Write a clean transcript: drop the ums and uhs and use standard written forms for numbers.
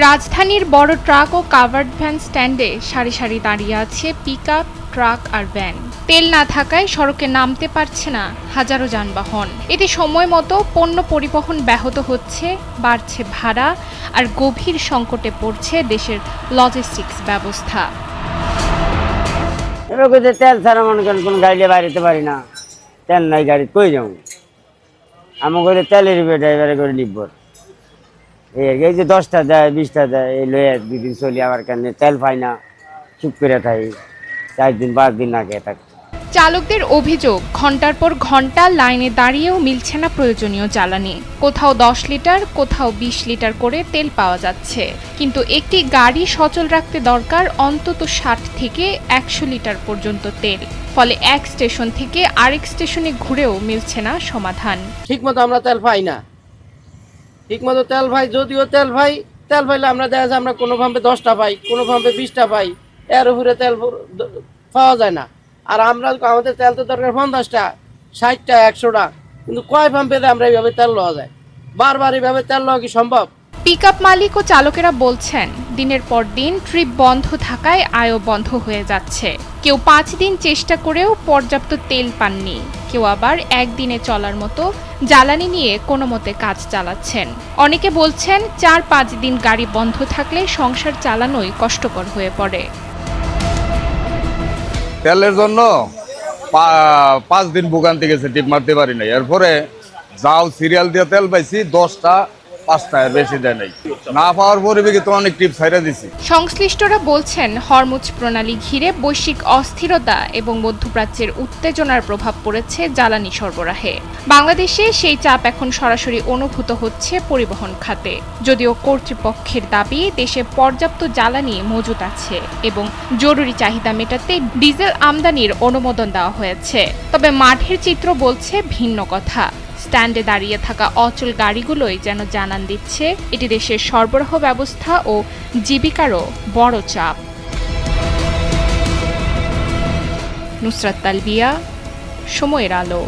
রাজধানীর বড় ট্রাক ও covered van স্ট্যান্ডে সারি সারি দাঁড়িয়ে আছে পিকআপ, ট্রাক আর ভ্যান। তেল না থাকায় সড়কে নামতে পারছে না হাজারো যানবাহন। এতে সময় মতো পণ্য পরিবহন ব্যাহত হচ্ছে, বাড়ছে ভাড়া আর গভীর সংকটে পড়ছে দেশের লজিস্টিক্স ব্যবস্থা। এবার তেল ছাড়া মনে করেন কোনো গাড়ি বাইরেতে পারি না, তেল নাই গাড়ি কই যাবো, আমি করে তেলের ড্রাইভারে করে লিখব। এই যে 10টা দেয় 20টা দেয়, এই লয়ে 2 দিন চলি, আবার কেন তেল পাই না, চুপ করে থাকি 4 দিন 5 দিন না খেয়ে থাকি। চালকদের অভিযোগ, ঘন্টার পর ঘন্টা লাইনে দাঁড়িয়েও মিলছে না প্রয়োজনীয় জ্বালানি। কোথাও 10 লিটার, কোথাও 20 লিটার করে তেল পাওয়া যাচ্ছে, কিন্তু একটি গাড়ি সচল রাখতে দরকার অন্তত 60 থেকে 100 লিটার পর্যন্ত তেল। ফলে এক স্টেশন থেকে আরেক স্টেশনে ঘুরেও মিলছে না সমাধান। ঠিকমতো আমরা তেল পাই না, ঠিকমতো তেল পাই, যদিও তেল পাইলে আমরা দেখা যায় আমরা কোনো পাম্পে 10টা পাই, কোনো পাম্পে 20টা পাই, এর উপরে তেল পাওয়া যায় না। আর আমাদের তেল তো দরকার 50টা, 60টা, 100টা, কিন্তু কয় পাম্পে আমরা এইভাবে তেল লওয়া যায়? বারবার এইভাবে তেল লওয়া কি সম্ভব? পিকআপ মালিক ও চালকেরা বলছেন, দিনের পর দিন ট্রিপ বন্ধ থাকায় আয়ও বন্ধ হয়ে যাচ্ছে। কেউ 5 দিন চেষ্টা করেও পর্যাপ্ত তেল পাননি, কেউ আবার একদিনে চলার মতো জ্বালানি নিয়ে কোনো মতে কাজ চালাচ্ছেন। অনেকে বলছেন 4-5 দিন গাড়ি বন্ধ থাকলে সংসার চালানোই কষ্টকর হয়ে পড়ে। তেলের জন্য 5 দিন ভোগান্তি গেছে, টিপ মারতে পারি নাই। এরপরে যাও সিরিয়াল দিয়ে তেল পাইছি 10টা 5টা, বেশি দেয় নাই। না পাওয়ার পরিবেশে তো অনেক টিপ ছাইড়া দিছি। সংশ্লিষ্টরা বলছেন, হরমুজ প্রণালী ঘিরে বৈশ্বিক অস্থিরতা এবং মধ্যপ্রাচ্যের উত্তেজনার প্রভাব পড়েছে জ্বালানি সরবরাহে। বাংলাদেশে সেই চাপ এখন সরাসরি অনুভূত হচ্ছে পরিবহন খাতে। যদিও কর্তৃপক্ষের দাবি দেশে পর্যাপ্ত জ্বালানি মজুত আছে এবং জরুরি চাহিদা মেটাতে ডিজেল আমদানির অনুমোদন দেওয়া হয়েছে, তবে মাঠের চিত্র বলছে ভিন্ন কথা। স্ট্যান্ডে দাঁড়িয়ে থাকা অচল গাড়িগুলোই যেন জানান দিচ্ছে এটি দেশের সরবরাহ ব্যবস্থা ও জীবিকারও বড় চাপ। নুসরাত তালবিয়া, সময়ের আলো।